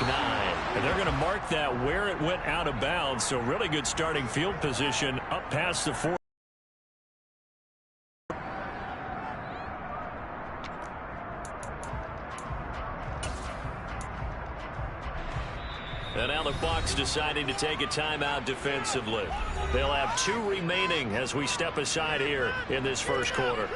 9. And they're going to mark that where it went out of bounds, so really good starting field position up past the 4. And now the Bucs deciding to take a timeout defensively. They'll have 2 remaining as we step aside here in this first quarter.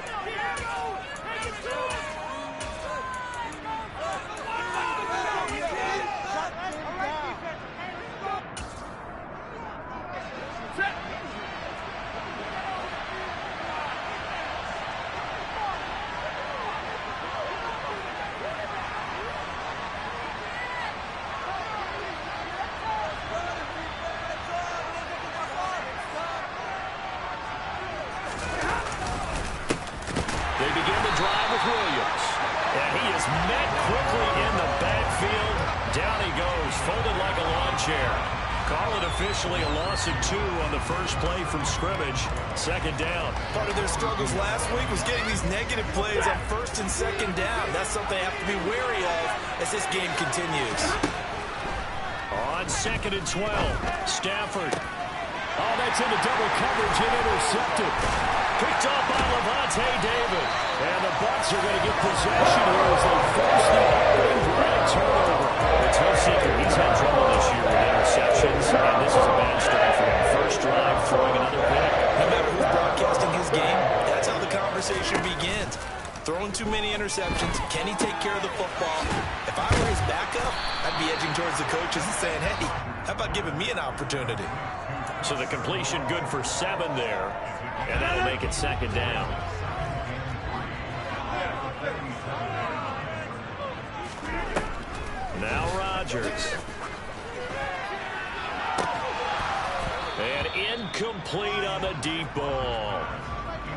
Officially a loss of 2 on the first play from scrimmage. Second down. Part of their struggles last week was getting these negative plays on first and second down. That's something they have to be wary of as this game continues. On 2nd and 12, Stafford. Oh, that's into double coverage and intercepted. Picked off by Levante David. And the Bucs are going to get possession here as they force the opening drag turnover. It's no secret he's had trouble this year with interceptions, and this is a bad start for him. First drive, throwing another pick. No matter who's broadcasting his game, that's how the conversation begins. Throwing too many interceptions. Can he take care of the football? If I were his backup, I'd be edging towards the coaches and saying, hey, how about giving me an opportunity? So the completion good for 7 there, and that'll make it second down. Now Rodgers. And incomplete on the deep ball.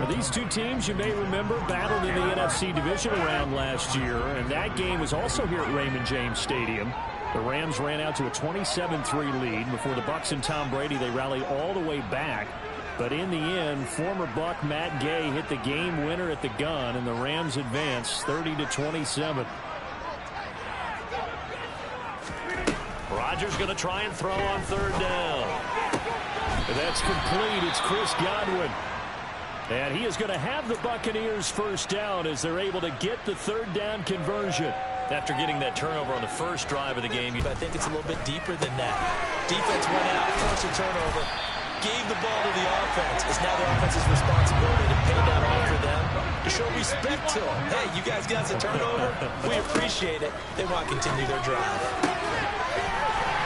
Now, these two teams, you may remember, battled in the NFC divisional round last year, and that game was also here at Raymond James Stadium. The Rams ran out to a 27-3 lead. Before the Bucs and Tom Brady, they rallied all the way back. But in the end, former Buck Matt Gay hit the game winner at the gun, and the Rams advanced 30-27. Rodgers going to try and throw on 3rd down. That's complete. It's Chris Godwin. And he is going to have the Buccaneers first down as they're able to get the 3rd down conversion. After getting that turnover on the first drive of the game. But I think it's a little bit deeper than that. Defense went out, forced a turnover, gave the ball to the offense. It's now the offense's responsibility to pay that off for them, to show respect to them. Hey, you guys got a turnover? We appreciate it. They want to continue their drive.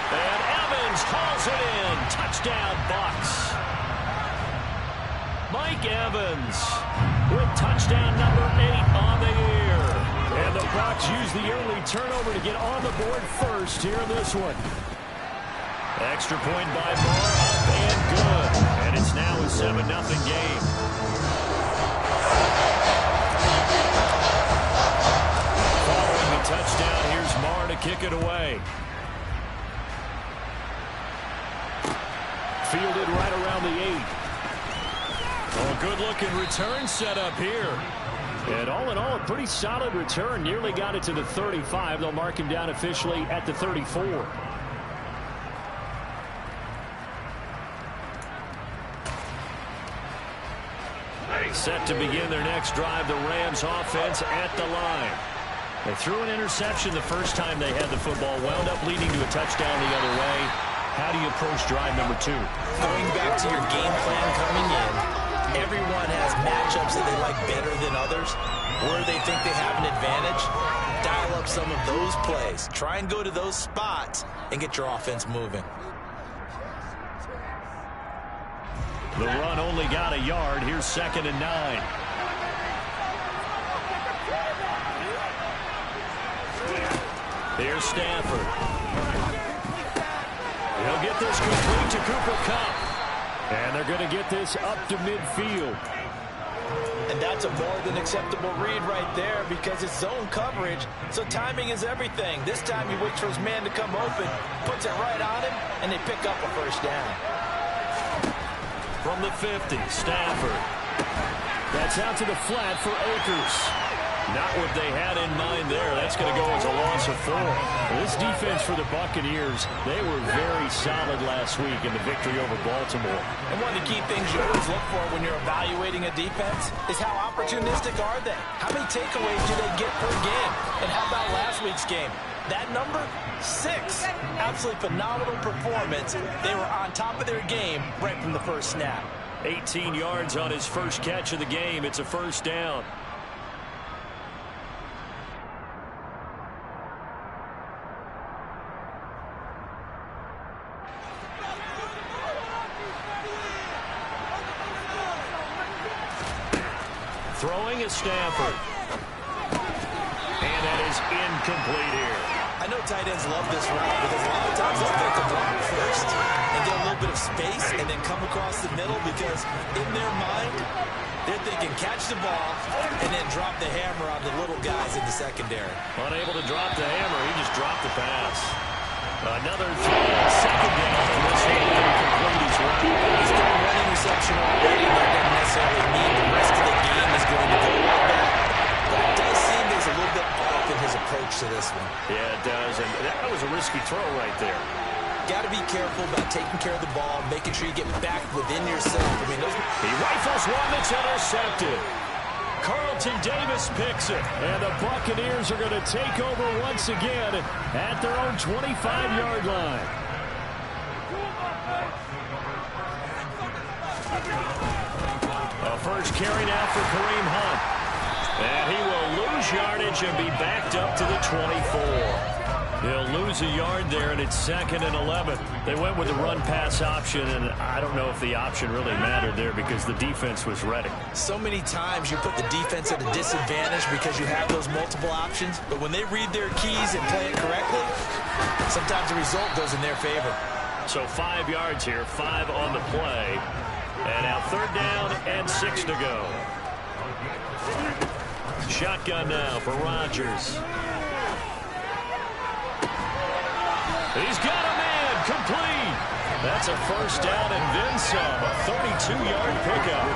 And Evans hauls it in. Touchdown, Bucs. Mike Evans with touchdown number 8 on the year. And the Bucs use the early turnover to get on the board first here in this one. Extra point by Moore, up and good. And it's now a 7-0 game. Following the touchdown, here's Moore to kick it away. Fielded right around the 8. Oh, good-looking return set up here. And all in all, a pretty solid return. Nearly got it to the 35. They'll mark him down officially at the 34. Set to begin their next drive, the Rams offense at the line. They threw an interception the first time they had the football, wound up leading to a touchdown the other way. How do you approach drive number 2? Going back to your game plan coming in, everyone has matchups that they like better than others, where they think they have an advantage. Dial up some of those plays. Try and go to those spots and get your offense moving. The run only got a yard. Here's 2nd and 9. Here's Stafford. He'll get this complete to Cooper Kupp. And they're going to get this up to midfield. And that's a more than acceptable read right there because it's zone coverage, so timing is everything. This time he waits for his man to come open, puts it right on him, and they pick up a first down. From the 50, Stafford. That's out to the flat for Akers. Not what they had in mind there. That's going to go as a loss loss of 4. This defense for the Buccaneers, they were very solid last week in the victory over Baltimore. And one of the key things you always look for when you're evaluating a defense is how opportunistic are they? How many takeaways do they get per game? And how about last week's game? That number, 6. Absolutely phenomenal performance. They were on top of their game right from the first snap. 18 yards on his first catch of the game. It's a first down. Throwing is Stafford. And that is incomplete here. I know tight ends love this route because a lot of times they'll get the block first and get a little bit of space and then come across the middle because in their mind, they're thinking catch the ball and then drop the hammer on the little guys in the secondary. Unable to drop the hammer, he just dropped the pass. Another throw, second down. This one incomplete as well. He's got one interception already. That doesn't necessarily mean the rest of the game is going to go like that. But it does seem there's a little bit off in his approach to this one. Yeah, it does. And that was a risky throw right there. Got to be careful about taking care of the ball, making sure you get back within yourself. I mean, he rifles one that's intercepted. Carlton Davis picks it, and the Buccaneers are going to take over once again at their own 25-yard line. A first carry now for Kareem Hunt. And he will lose yardage and be backed up to the 24. He'll lose a yard there, and it's 2nd and 11. They went with the run-pass option, and I don't know if the option really mattered there because the defense was ready. So many times you put the defense at a disadvantage because you have those multiple options, but when they read their keys and play it correctly, sometimes the result goes in their favor. So 5 yards here, 5 on the play. And now 3rd down and 6 to go. Shotgun now for Rodgers. He's got a man, complete. That's a first down and then some, a 32-yard pickup.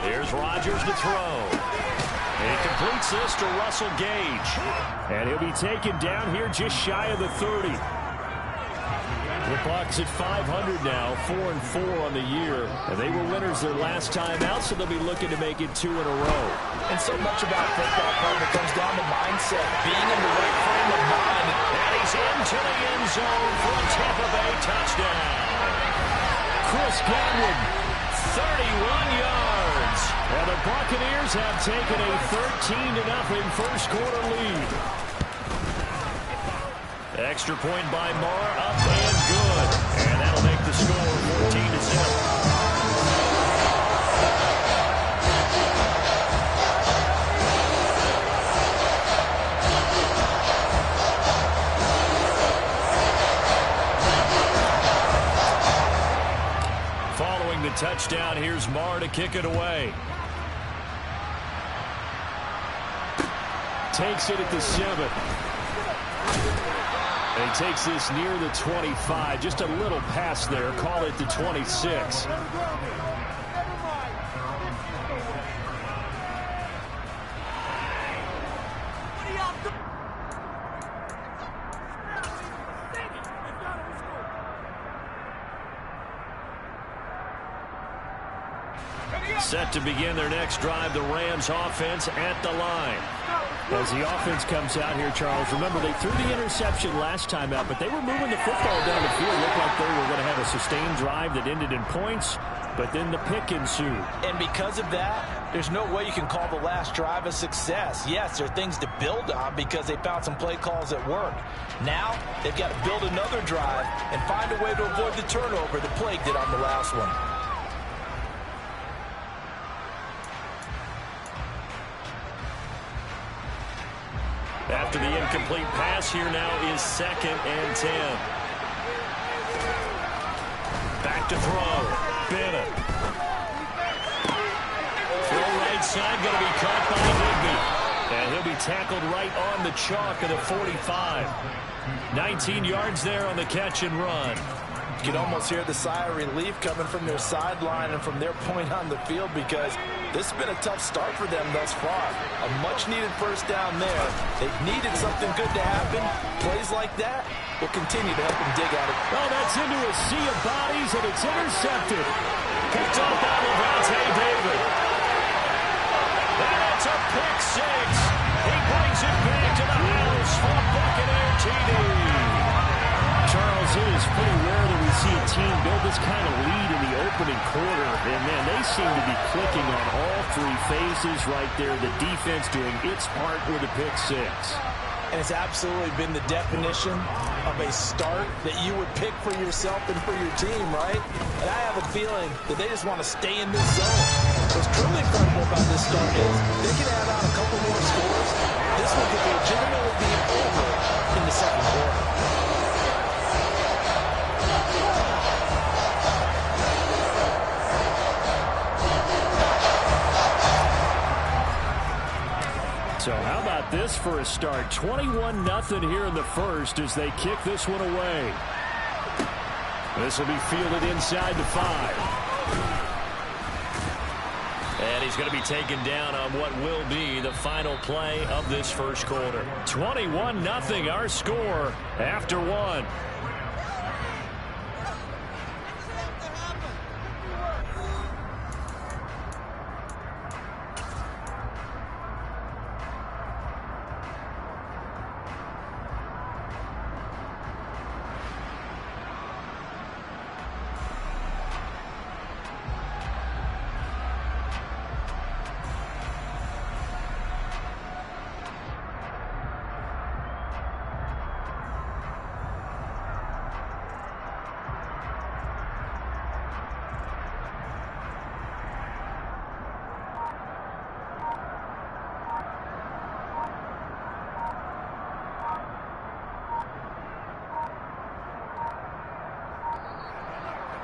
Here's Rodgers to throw. He completes this to Russell Gage. And he'll be taken down here just shy of the 30. The Bucs at 500 now, 4-4 on the year. And they were winners their last time out, so they'll be looking to make it 2 in a row. And so much about football, partner, comes down to mindset, being in the right frame of mind. And he's into the end zone for a Tampa Bay touchdown. Chris Godwin, 31 yards. And the Buccaneers have taken a 13-0 first quarter lead. Extra point by Marr, up and good. And that'll make the score 14-7. Following the touchdown, here's Marr to kick it away. Takes it at the 7. And he takes this near the 25. Just a little pass there. Call it the 26. Set to begin their next drive, the Rams offense at the line. As the offense comes out here, Charles, remember they threw the interception last time out, but they were moving the football down the field. Looked like they were going to have a sustained drive that ended in points, but then the pick ensued. And because of that, there's no way you can call the last drive a success. Yes, there are things to build on because they found some play calls that work. Now, they've got to build another drive and find a way to avoid the turnover that plagued it on the last one. After the incomplete pass, here now is 2nd and 10. Back to throw. Bennett. Throw right side, going to be caught by Higby. And he'll be tackled right on the chalk of the 45. 19 yards there on the catch and run. You can almost hear the sigh of relief coming from their sideline and from their point on the field, because this has been a tough start for them thus far. A much-needed first down there. They've needed something good to happen. Plays like that will continue to help them dig at it. Oh, that's into a sea of bodies, and it's intercepted. Picked up by Levante David. And it's a pick six. He brings it back to the house for Buccaneer TD. Charles, it is pretty rare that we see a team build this kind of lead in the opening quarter. And, man, they seem to be clicking on all three phases right there. The defense doing its part with a pick six. And it's absolutely been the definition of a start that you would pick for yourself and for your team, right? And I have a feeling that they just want to stay in this zone. What's truly incredible about this start is they can add on a couple more scores. This one could legitimately be over in the second quarter. So how about this for a start? 21-0 here in the first as they kick this one away. This will be fielded inside the 5. And he's going to be taken down on what will be the final play of this first quarter. 21-0 our score after one.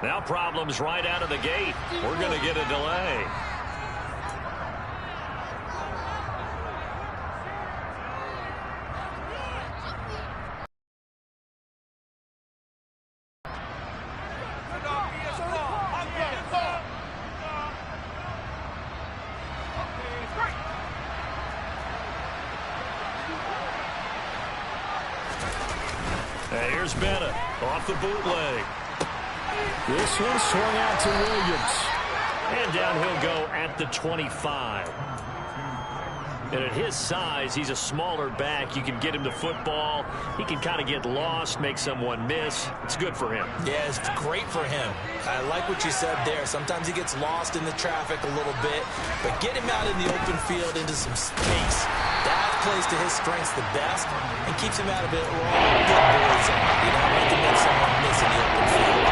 Now problems right out of the gate. We're going to get a delay. Hey, here's Bennett off the bootleg. This one swung out to Williams. And down he'll go at the 25. And at his size, he's a smaller back. You can get him the football. He can kind of get lost, make someone miss. It's good for him. Yeah, it's great for him. I like what you said there. Sometimes he gets lost in the traffic a little bit. But get him out in the open field into some space. That plays to his strengths the best and keeps him out of it wrong. Good boys on. You know, he can make someone miss in the open field.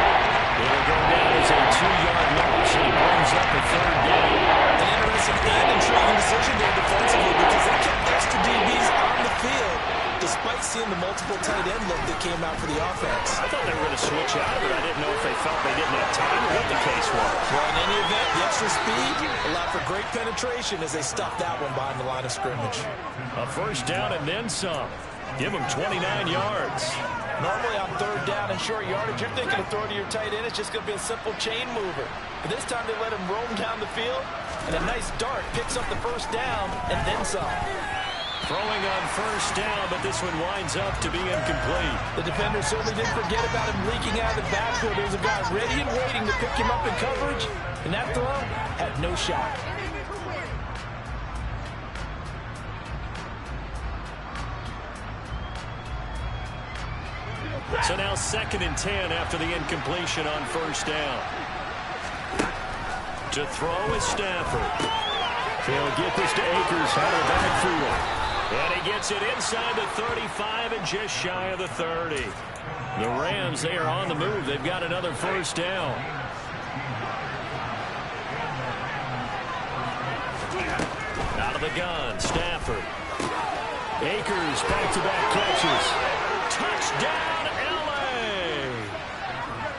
It'll go down as a 2-yard loss, and he brings up a third down. An interesting and intriguing decision there defensively, because they kept extra DBs on the field despite seeing the multiple tight end look that came out for the offense. I thought they were going to switch out of it. I didn't know if they felt they didn't have time or what the case was. Well, in any event, the extra speed allowed for great penetration as they stuffed that one behind the line of scrimmage. A first down and then some. Give them 29 yards. Normally on third down and short yardage, you're thinking of throwing to your tight end. It's just going to be a simple chain mover. But this time they let him roam down the field, and a nice dart picks up the first down and then some. Throwing on first down, but this one winds up to be incomplete. The defender certainly didn't forget about him leaking out of the backfield. There was a guy ready and waiting to pick him up in coverage, and that throw had no shot. So now 2nd and 10 after the incompletion on first down. To throw is Stafford. He'll get this to Akers out of the backfield. And he gets it inside the 35 and just shy of the 30. The Rams, they are on the move. They've got another first down. Out of the gun, Stafford. Akers, back-to-back catches. Touchdown, L.A.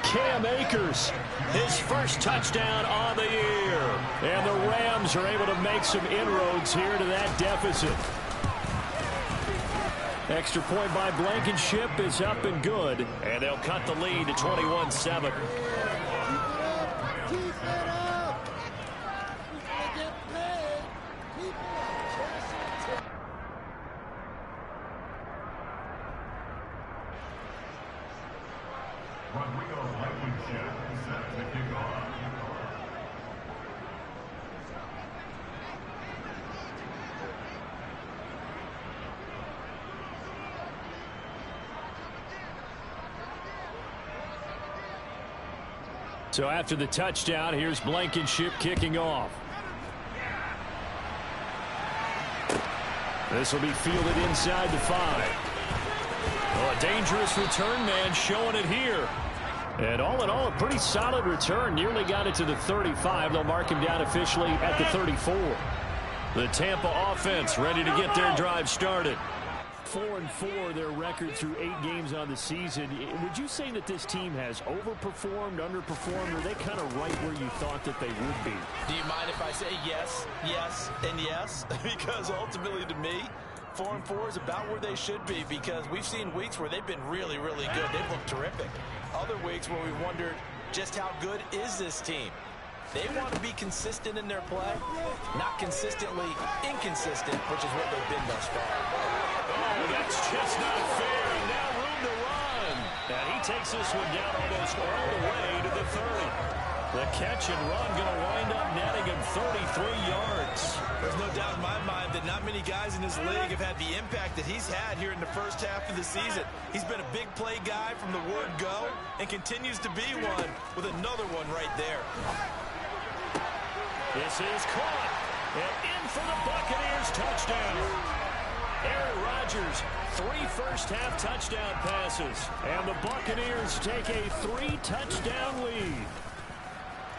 Cam Akers, his first touchdown on the year. And the Rams are able to make some inroads here to that deficit. Extra point by Blankenship is up and good. And they'll cut the lead to 21-7. So after the touchdown, here's Blankenship kicking off. This will be fielded inside the 5. Oh, a dangerous return man showing it here. And all in all, a pretty solid return. Nearly got it to the 35. They'll mark him down officially at the 34. The Tampa offense ready to get their drive started. 4-4 their record through 8 games on the season. Would you say that this team has overperformed, underperformed, or are they kind of right where you thought that they would be? Do you mind if I say yes, yes, and yes? Because ultimately to me, 4-4 is about where they should be, because we've seen weeks where they've been really, really good. They've looked terrific. Other weeks where we wondered just how good is this team. They want to be consistent in their play, not consistently inconsistent, which is what they've been thus far. Oh, that's just not fair. And now room to run. And he takes this one down almost all the way to the 30. The catch and run going to wind up netting him 33 yards. There's no doubt in my mind that not many guys in this league have had the impact that he's had here in the first half of the season. He's been a big play guy from the word go and continues to be one with another one right there. This is caught. And in for the Buccaneers touchdown. Aaron Rodgers, 3 first-half touchdown passes. And the Buccaneers take a 3-touchdown lead.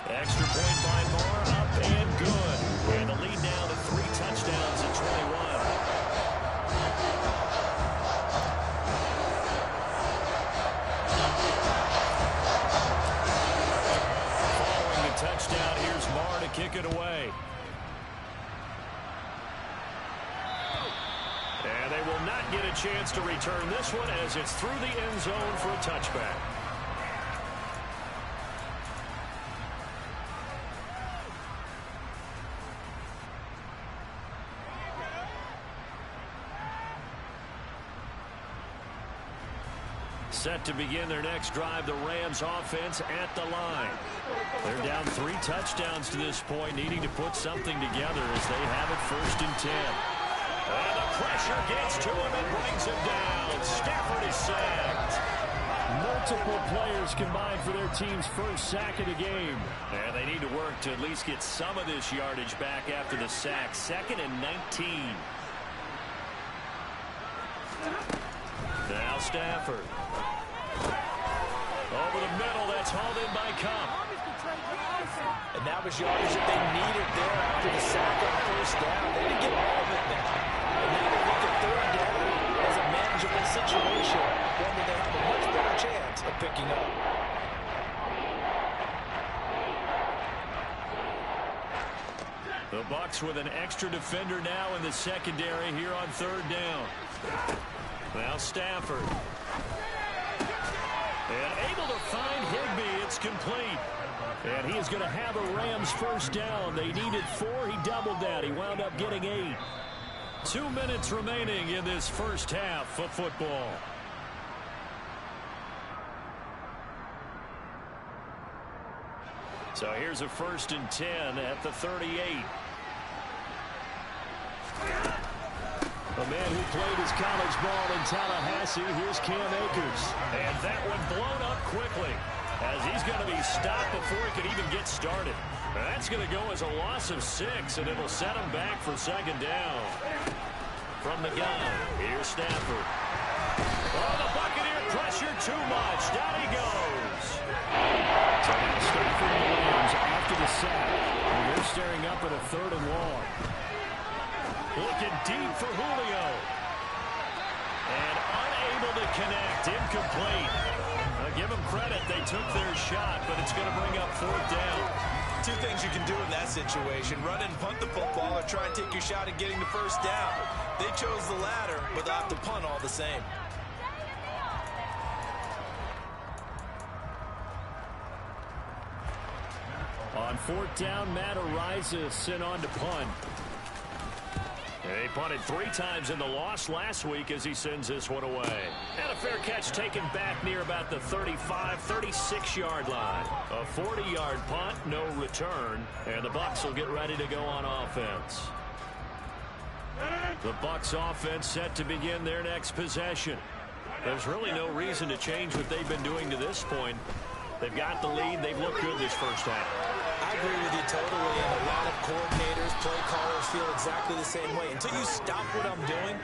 Extra point by Moore, up and good. And the lead now to 3 touchdowns at 21. Following the touchdown, here's Moore to kick it away. And they will not get a chance to return this one as it's through the end zone for a touchback. Set to begin their next drive, the Rams offense at the line. They're down 3 touchdowns to this point, needing to put something together as they have it 1st and 10. And the pressure gets to him and brings him down. Stafford is sacked. Multiple players combined for their team's first sack of the game. And they need to work to at least get some of this yardage back after the sack. 2nd and 19. Now Stafford. Over the middle, that's hauled in by Cup. And that was yardage that they needed there after the sack on 1st down. They didn't get all of it now. And now they look at 3rd down as a manageable situation, one that they have a much better chance of picking up. The Bucs with an extra defender now in the secondary here on 3rd down. Now Stafford. And able to find Higbee. It's complete. And he is going to have a Rams 1st down. They needed 4. He doubled that. He wound up getting 8. 2 minutes remaining in this first half of football. So here's a 1st and 10 at the 38. A man who played his college ball in Tallahassee, here's Cam Akers. And that one blown up quickly as he's going to be stopped before he can even get started. That's going to go as a loss of 6, and it'll set him back for 2nd down. From the gun, here's Stafford. Oh, the Buccaneer pressure too much. Down he goes. So now Stafford and the Rams after the sack. And they're staring up at a 3rd and long. Looking deep for Julio. And unable to connect. Incomplete. Give them credit. They took their shot, but it's going to bring up 4th down. Two things you can do in that situation: run and punt the football, or try and take your shot at getting the first down. They chose the latter, but they'll have to punt all the same. On fourth down, Matt arises sent on to punt. He punted 3 times in the loss last week as he sends this one away. And a fair catch taken back near about the 35, 36-yard line. A 40-yard punt, no return, and the Bucs will get ready to go on offense. The Bucs offense set to begin their next possession. There's really no reason to change what they've been doing to this point. They've got the lead. They've looked good this first half. I agree with you totally, and a lot of coordinators, play callers feel exactly the same way. Until you stop what I'm doing,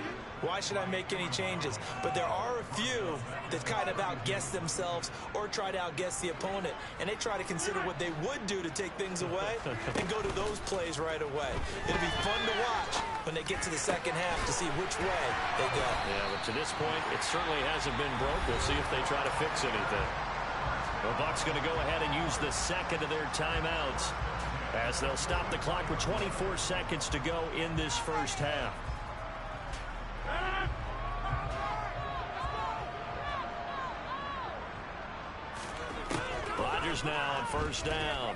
why should I make any changes? But there are a few that kind of outguess themselves or try to outguess the opponent, and they try to consider what they would do to take things away and go to those plays right away. It'll be fun to watch when they get to the second half to see which way they go. Yeah, but to this point, it certainly hasn't been broke. We'll see if they try to fix anything. The Bucs going to go ahead and use the second of their timeouts as they'll stop the clock with 24 seconds to go in this first half. Rodgers now on first down.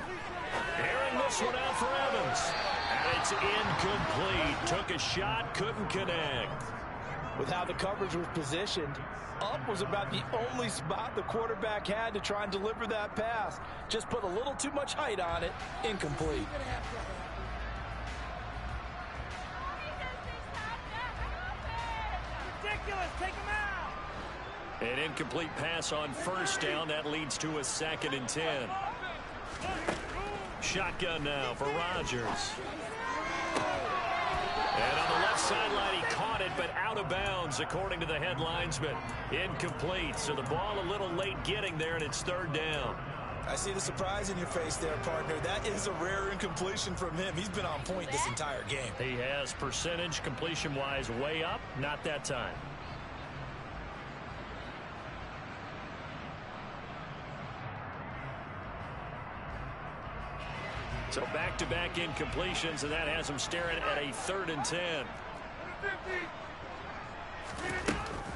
Airing this one out for Evans. And it's incomplete. Took a shot, couldn't connect. With how the coverage was positioned, up was about the only spot the quarterback had to try and deliver that pass. Just put a little too much height on it. Incomplete. Ridiculous. Take him out. An incomplete pass on first down. That leads to a 2nd and 10. Shotgun now for Rodgers. And on the left sideline, he caught it, but out of bounds, according to the head linesman. Incomplete, so the ball a little late getting there, and it's 3rd down. I see the surprise in your face there, partner. That is a rare incompletion from him. He's been on point this entire game. He has percentage completion-wise way up, not that time. So back-to-back incompletions, and that has him staring at a 3rd and 10.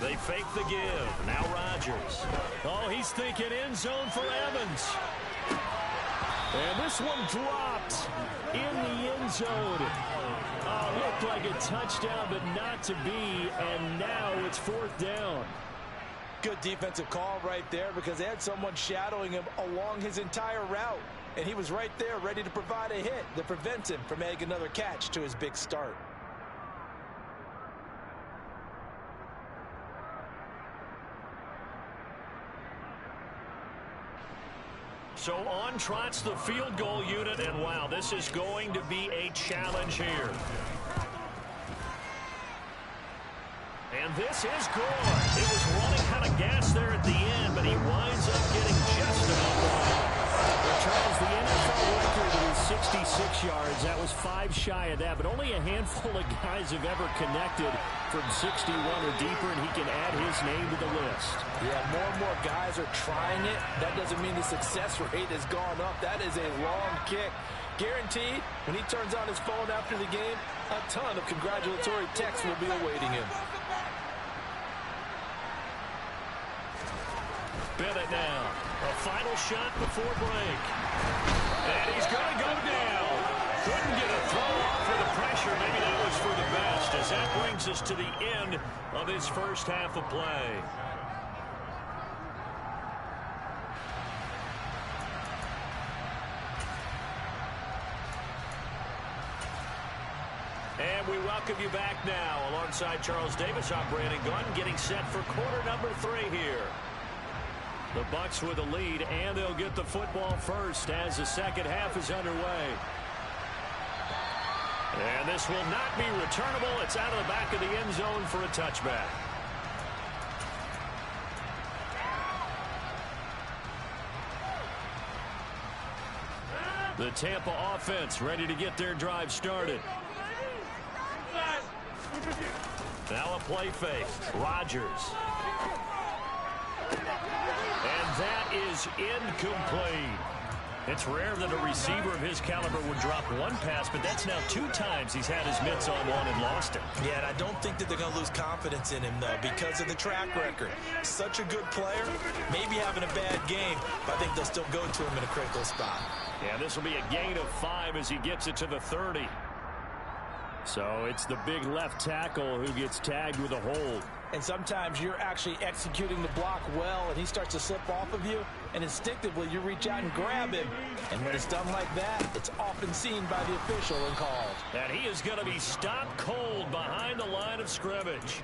They fake the give. Now Rodgers. Oh, he's thinking end zone for Evans. And this one dropped in the end zone. Oh, looked like a touchdown, but not to be, and now it's 4th down. Good defensive call right there because they had someone shadowing him along his entire route. And he was right there ready to provide a hit that prevents him from making another catch to his big start. So on trots the field goal unit, and wow, this is going to be a challenge here. And this is good. It was running kind of gas there at the end, but he winds up getting just enough on it. Charles, the NFL record is 66 yards. That was 5 shy of that, but only a handful of guys have ever connected from 61 or deeper, and he can add his name to the list. Yeah, more and more guys are trying it. That doesn't mean the success rate has gone up. That is a long kick. Guaranteed, when he turns on his phone after the game, a ton of congratulatory texts will be awaiting him. Bennett now. A final shot before break. And he's going to go down. Couldn't get a throw off for the pressure. Maybe that was for the best, as that brings us to the end of his first half of play. And we welcome you back now. Alongside Charles Davis, I'm Brandon Gunn, getting set for quarter number 3 here. The Bucs with a lead, and they'll get the football first as the second half is underway. And this will not be returnable. It's out of the back of the end zone for a touchback. The Tampa offense ready to get their drive started. Now a play fake. Rodgers. And that is incomplete. It's rare that a receiver of his caliber would drop one pass, but that's now 2 times he's had his mitts on one and lost it. Yeah, and I don't think that they're going to lose confidence in him, though, because of the track record. Such a good player, maybe having a bad game, but I think they'll still go to him in a critical spot. Yeah, this will be a gain of 5 as he gets it to the 30. So it's the big left tackle who gets tagged with a hold. And sometimes you're actually executing the block well, and he starts to slip off of you, and instinctively you reach out and grab him. And when it's done like that, it's often seen by the official and called. And he is going to be stopped cold behind the line of scrimmage.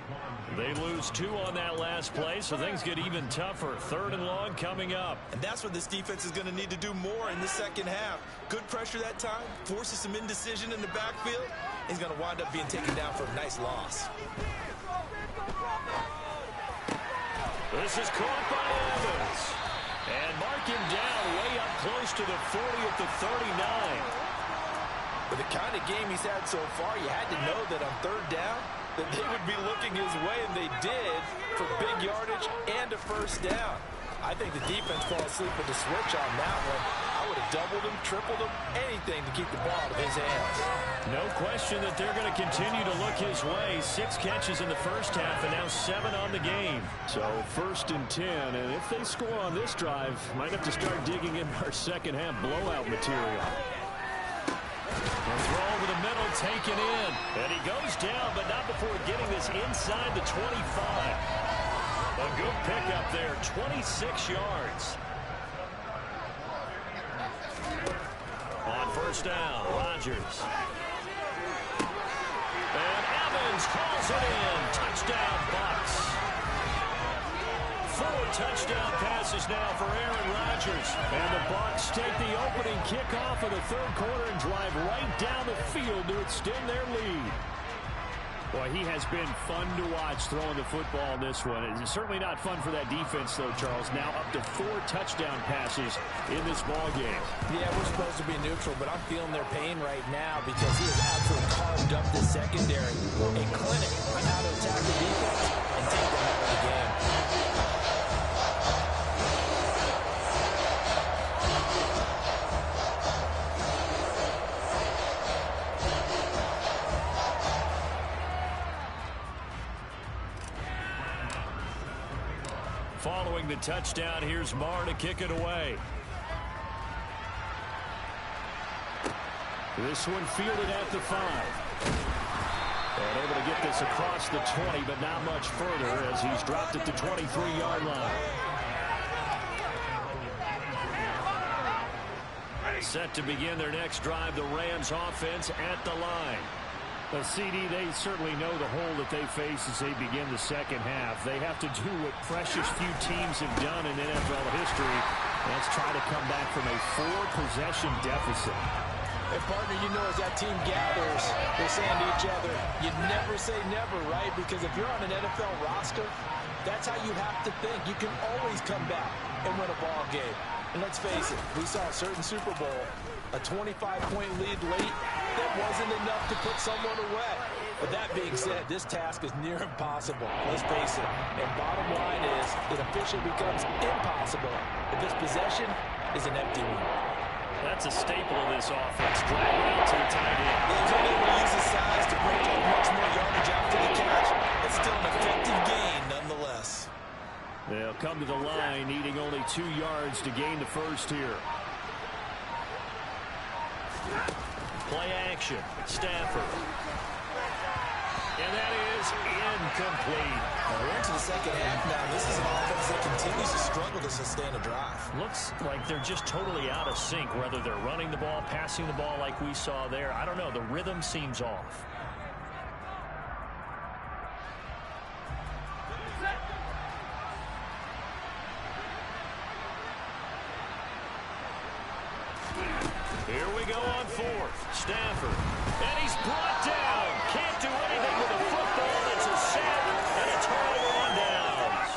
They lose 2 on that last play, so things get even tougher. 3rd and long coming up. And that's what this defense is going to need to do more in the second half. Good pressure that time, forces some indecision in the backfield. He's going to wind up being taken down for a nice loss. This is caught by Evans. And mark him down way up close to the 40 at the 39. With the kind of game he's had so far, you had to know that on 3rd down, that they would be looking his way, and they did, for big yardage and a 1st down. I think the defense fell asleep with the switch on that one. I would have doubled him, tripled him, anything to keep the ball out of his hands. No question that they're going to continue to look his way. 6 catches in the first half and now 7 on the game. So 1st and 10, and if they score on this drive, might have to start digging in our second half blowout material. A throw over the middle, taken in. And he goes down, but not before getting this inside the 25. A good pickup there, 26 yards. On 1st down, Rodgers. And Evans calls it in. Touchdown, Bucs. 4 touchdown passes now for Aaron Rodgers. And the Bucs take the opening kickoff of the 3rd quarter and drive right down the field to extend their lead. Boy, he has been fun to watch throwing the football in this one. It's certainly not fun for that defense, though, Charles. Now up to 4 touchdown passes in this ball game. Yeah, we're supposed to be neutral, but I'm feeling their pain right now because he has absolutely carved up the secondary. A clinic on how to attack the defense and take them out of the game. Following the touchdown, here's Marr to kick it away. This one fielded at the 5. And able to get this across the 20, but not much further as he's dropped at the 23-yard line. Set to begin their next drive, the Rams offense at the line. But CD, they certainly know the hole that they face as they begin the second half. They have to do what precious few teams have done in NFL history. Let's try to come back from a 4-possession deficit. And, partner, you know, as that team gathers, they're saying to each other, you never say never, right? Because if you're on an NFL roster, that's how you have to think. You can always come back and win a ball game. And let's face it, we saw a certain Super Bowl, a 25-point lead late. That wasn't enough to put someone away. But that being said, this task is near impossible. Let's face it. And bottom line is, it officially becomes impossible if this possession is an empty one. That's a staple of this offense. Drag it out to the tight end. He's only able to use his size to break up much more yardage after the catch. It's still an effective gain nonetheless. They'll come to the line, needing only 2 yards to gain the first here. Play action. Stafford. And that is incomplete. We're into the second half now. This is an offense that continues to struggle to sustain a drive. Looks like they're just totally out of sync, whether they're running the ball, passing the ball like we saw there. I don't know. The rhythm seems off. Here we go on 4th. Stafford. And he's brought down. Can't do anything with the football. It's a sack and a turnover on downs.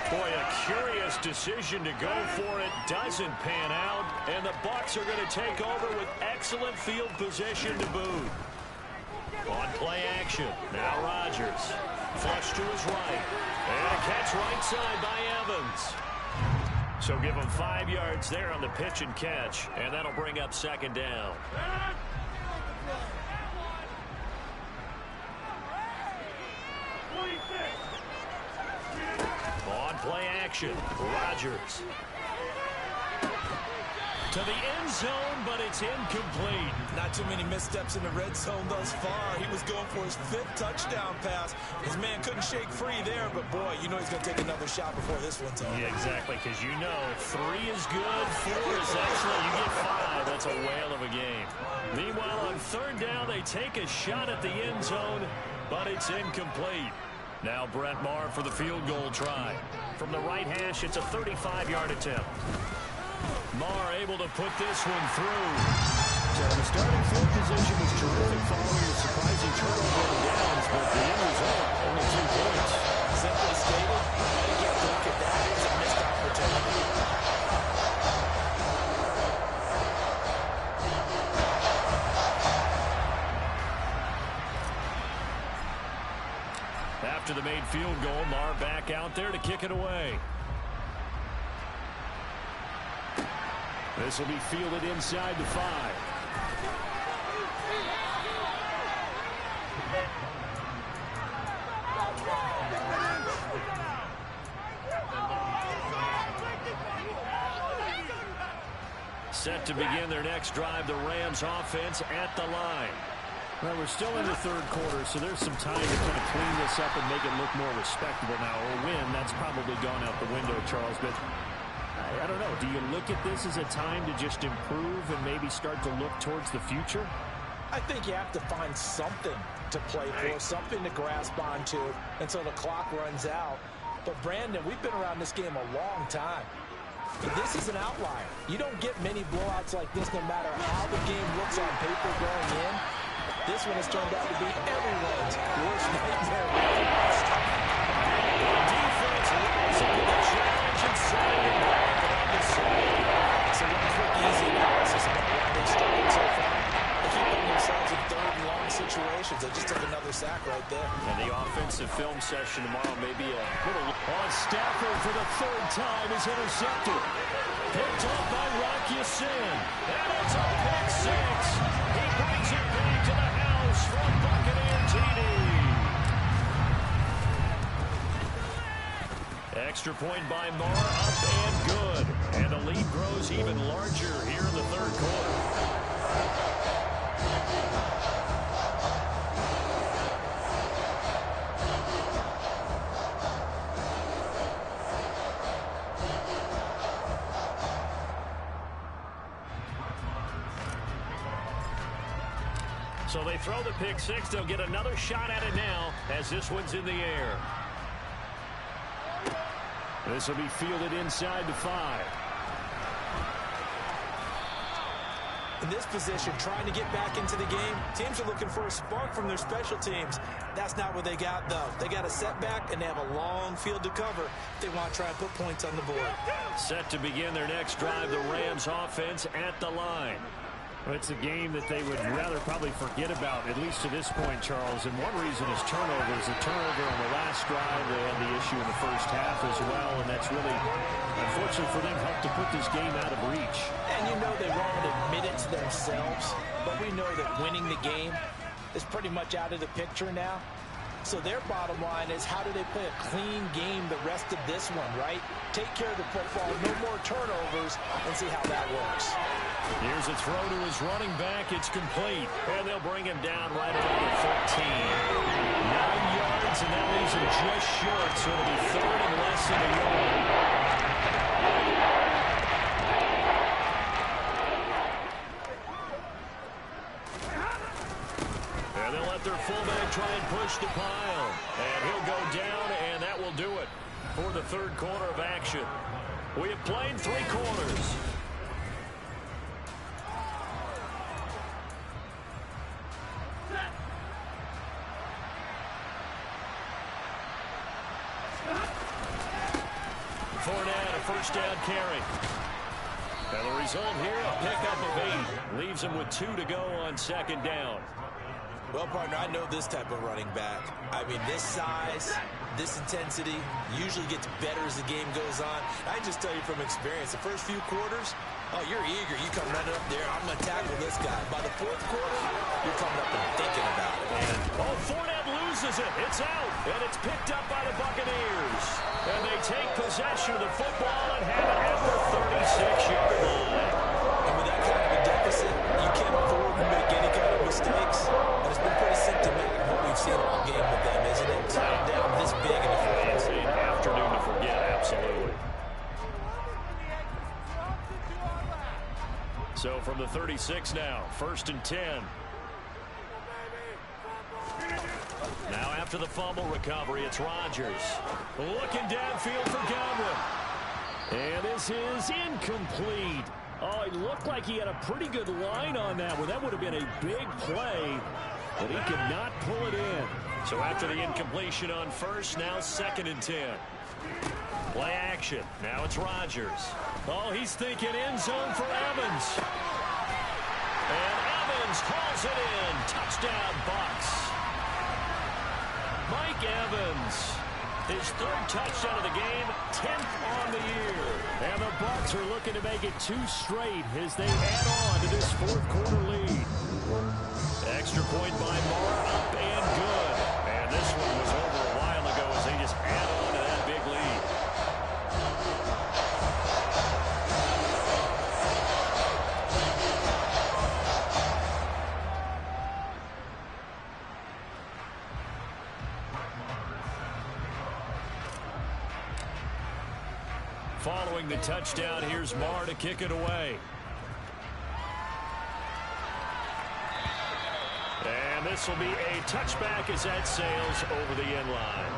Boy, a curious decision to go for it. Doesn't pan out. And the Bucs are going to take over with excellent field position to boot. On play action. Now Rodgers. Flush to his right. And a catch right side by Evans. So give them 5 yards there on the pitch and catch, and that'll bring up second down. On play action, Rodgers. To the end zone, but it's incomplete. Not too many missteps in the red zone thus far. He was going for his 5th touchdown pass. His man couldn't shake free there, but boy, you know he's going to take another shot before this one's over. Yeah, exactly, because you know 3 is good, 4 is excellent. You get 5, that's a whale of a game. Meanwhile, on third down, they take a shot at the end zone, but it's incomplete. Now Brett Maher for the field goal try. From the right hash, it's a 35-yard attempt. Maher able to put this one through. So the starting field position was terrific following a surprising turnover on downs, but the end result, only 2 points. Simply stated, you get to look at that as a missed opportunity. After the made field goal, Maher back out there to kick it away. This will be fielded inside the 5. Set to begin their next drive, the Rams offense at the line. Well, we're still in the third quarter, so there's some time to kind of clean this up and make it look more respectable now. Or win, that's probably gone out the window, Charles, but I don't know. Do you look at this as a time to just improve and maybe start to look towards the future? I think you have to find something to play for, something to grasp onto until the clock runs out. But, Brandon, we've been around this game a long time. This is an outlier. You don't get many blowouts like this no matter how the game looks on paper going in. This one has turned out to be everyone's worst nightmare. Defense rising to the challenge and setting it back on the side. So one quick, easy analysis about why they struggled so far. They keep putting themselves in third and long situations. They just took another sack right there. And the offensive film session tomorrow may be a little... On Stafford for the 3rd time is intercepted. Picked up by Rocky Sin. And it's a pick 6. He brings it back to the house from Buccaneer TD. Extra point by Maher, up and good. And the lead grows even larger here in the third quarter. So they throw the pick 6. They'll get another shot at it now as this one's in the air. This will be fielded inside the 5. In this position, trying to get back into the game, teams are looking for a spark from their special teams. That's not what they got, though. They got a setback, and they have a long field to cover if they want to try and put points on the board. Set to begin their next drive, the Rams offense at the line. Well, it's a game that they would rather probably forget about, at least to this point, Charles. And one reason is turnovers. The turnover on the last drive, they had the issue in the first half as well, and that's really, unfortunately for them, helped to put this game out of reach. And you know they won't admit it to themselves, but we know that winning the game is pretty much out of the picture now. So their bottom line is, how do they play a clean game the rest of this one, right? Take care of the football, no more turnovers, and see how that works. Here's a throw to his running back. It's complete. And they'll bring him down right around the 14. 9 yards, and that leaves him just short, so it'll be 3rd and less than a yard. And they'll let their fullback try and push the pile. And he'll go down, and that will do it for the third quarter of action. We have played 3 quarters. Fournette, a first down carry. And the result here, a pickup of 8. Leaves him with 2 to go on second down. Well, partner, I know this type of running back. I mean, this size, this intensity usually gets better as the game goes on. I just tell you from experience, the first few quarters, oh, you're eager. You come running up there, I'm going to tackle this guy. By the fourth quarter, you're coming up and thinking about it. And, Fournette loses it. It's out, and it's picked up by the Buccaneers. And they take possession of the football and have it at the 36-yard line. And with that kind of a deficit, you can't afford to make any kind of mistakes. And it's been pretty symptomatic of what we've seen all game with them, isn't it? Tied down this big in the fourth. It's an afternoon to forget, absolutely. So from the 36 now, 1st and 10. Now after the fumble recovery, it's Rodgers. Looking downfield for Godwin. And this is incomplete. Oh, it looked like he had a pretty good line on that one. That would have been a big play, but he could not pull it in. So after the incompletion on first, now 2nd and 10. Play action. Now it's Rodgers. Oh, he's thinking end zone for Evans. And Evans hauls it in. Touchdown, Bucs. Mike Evans, his 3rd touchdown of the game, 10th on the year. And the Bucs are looking to make it 2 straight as they add on to this 4th quarter lead. Extra point by Moore, up and good. And this one was over a while ago as they just add on to that big lead. Following the touchdown, here's Marr to kick it away. And this will be a touchback as that sails over the end line.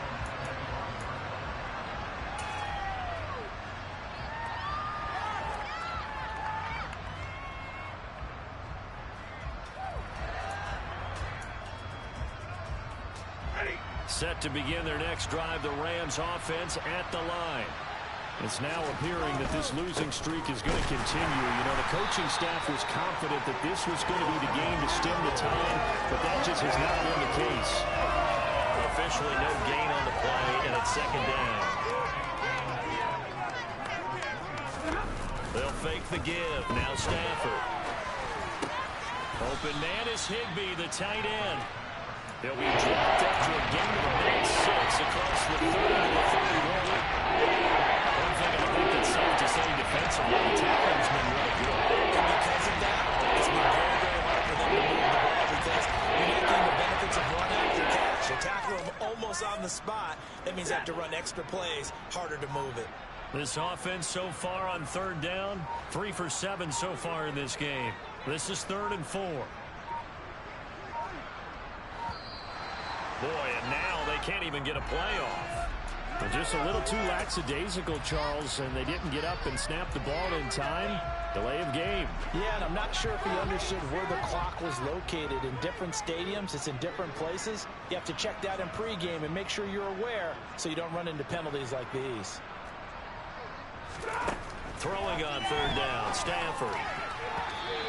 Set to begin their next drive, the Rams offense at the line. It's now appearing that this losing streak is going to continue. You know, the coaching staff was confident that this was going to be the game to stem the tide, but that just has not been the case. Officially no gain on the play, and it's 2nd down. They'll fake the give. Now Stafford. Open man is Higbee, the tight end. He'll be dropped after a gain of about 6 across the 30 to the 31. One thing I think that's safe to say defensively, the tackling's been really good. And because of that, it's been very, very hard for them to move the ball because you're not getting the benefits of run after catch. You tackle them almost on the spot. That means you have to run extra plays, harder to move it. This offense so far on 3rd down, 3 for 7 so far in this game. This is 3rd and 4. Boy, and now they can't even get a playoff. But just a little too lackadaisical, Charles, and they didn't get up and snap the ball in time. Delay of game. Yeah, and I'm not sure if he understood where the clock was located. In different stadiums, it's in different places. You have to check that in pregame and make sure you're aware so you don't run into penalties like these. Throwing on 3rd down, Stafford.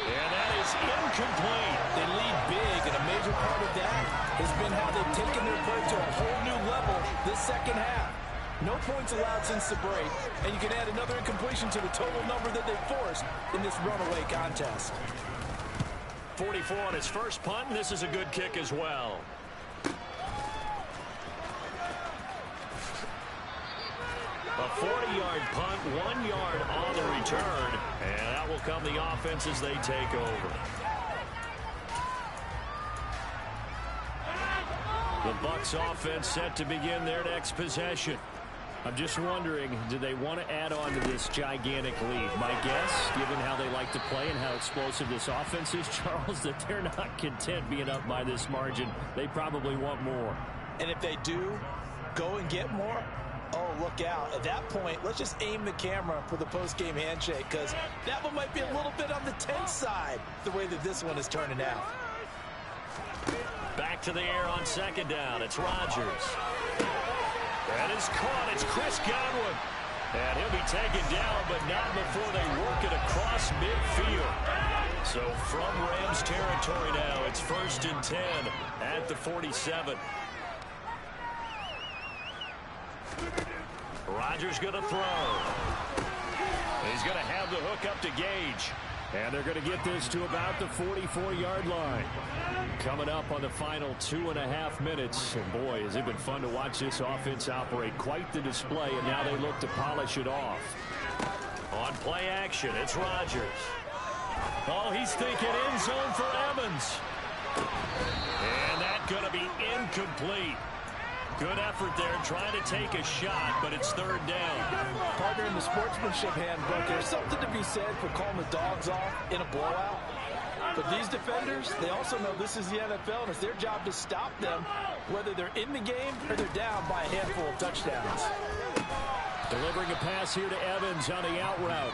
And that is incomplete. They lead big, and a major part of that has been how they've taken their play to a whole new level this 2nd half. No points allowed since the break, and you can add another incompletion to the total number that they forced in this runaway contest. 44 on his first punt, and this is a good kick as well. A 40-yard punt, 1 yard on the return, and out will come the offense as they take over. The Bucs offense set to begin their next possession. I'm just wondering, do they want to add on to this gigantic lead? My guess, given how they like to play and how explosive this offense is, Charles, that they're not content being up by this margin. They probably want more. And if they do go and get more, oh, look out. At that point, let's just aim the camera for the post-game handshake because that one might be a little bit on the tense side, the way that this one is turning out. Back to the air on 2nd down. It's Rodgers. That is caught. It's Chris Godwin. And he'll be taken down, but not before they work it across midfield. So from Rams territory now, it's 1st and 10 at the 47. Rodgers going to throw. He's going to have the hook up to Gage. And they're going to get this to about the 44-yard line. Coming up on the final 2.5 minutes. And boy, has it been fun to watch this offense operate. Quite the display, and now they look to polish it off. On play action, it's Rodgers. Oh, he's thinking end zone for Evans. And that's going to be incomplete. Good effort there, trying to take a shot, but it's third down. Partner, in the sportsmanship handbook, there's something to be said for calling the dogs off in a blowout. But these defenders, they also know this is the NFL, and it's their job to stop them, whether they're in the game or they're down by a handful of touchdowns. Delivering a pass here to Evans on the out route.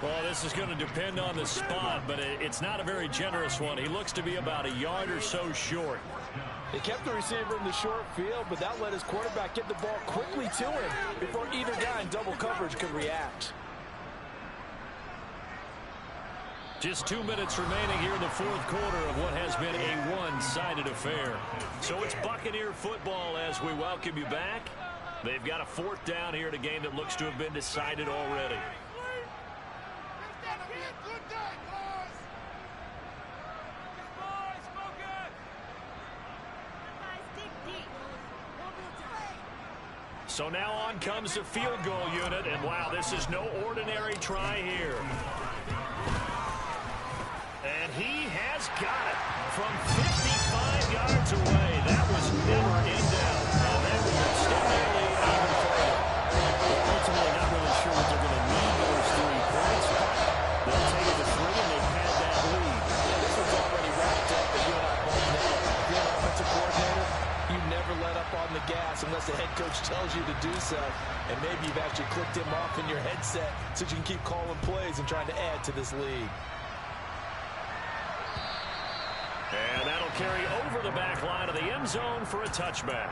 Well, this is going to depend on the spot, but it's not a very generous one. He looks to be about a yard or so short. They kept the receiver in the short field, but that let his quarterback get the ball quickly to him before either guy in double coverage could react. Just 2 minutes remaining here in the fourth quarter of what has been a one-sided affair. So it's Buccaneer football as we welcome you back. They've got a fourth down here in a game that looks to have been decided already. So now on comes the field goal unit, and wow, this is no ordinary try here. And he has got it from 55 yards away. That was never in doubt. Now that will extend their lead even further. Ultimately, not really sure what they're going to need those 3 points. They'll take it to 3, and they've had that lead. Yeah, this one's already wrapped up, but you and I both know, if you're an offensive coordinator, you never let up on the gas unless the head coach tells you to do so. And maybe you've actually clicked him off in your headset so you can keep calling plays and trying to add to this lead. And that'll carry over the back line of the end zone for a touchback.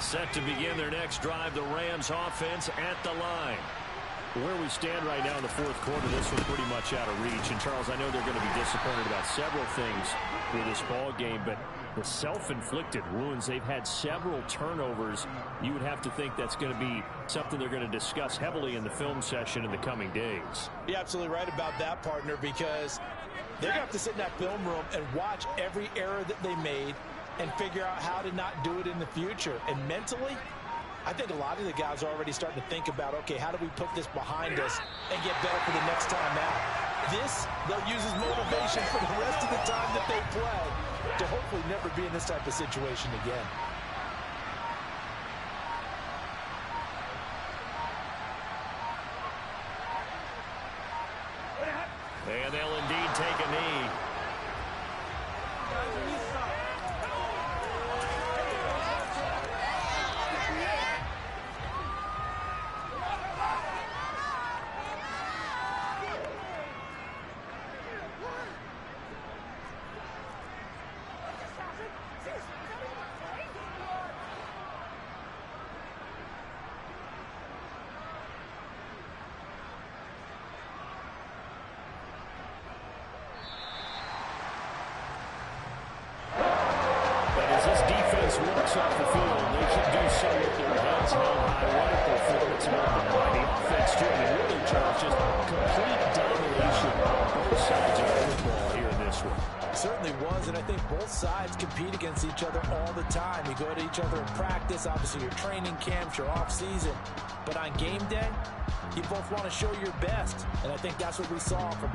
Set to begin their next drive, the Rams offense at the line. Where we stand right now in the fourth quarter, this was pretty much out of reach. And, Charles, I know they're going to be disappointed about several things with this ball game, but the self-inflicted wounds, they've had several turnovers. You would have to think that's going to be something they're going to discuss heavily in the film session in the coming days. You're absolutely right about that, partner, because they're going to have to sit in that film room and watch every error that they made and figure out how to not do it in the future. And mentally, I think a lot of the guys are already starting to think about, okay, how do we put this behind us and get better for the next time out? This, they'll use as motivation for the rest of the time that they play to hopefully never be in this type of situation again. And they'll indeed take a knee. Walks off the field. They should do so with their heads held high. What a performance by the offense, too. I mean, really, Charles, just complete domination on both sides of the football here in this one. It certainly was, and I think both sides compete against each other all the time. You go at each other in practice, obviously your training camps, your off-season. But on game day, you both want to show your best, and I think that's what we saw from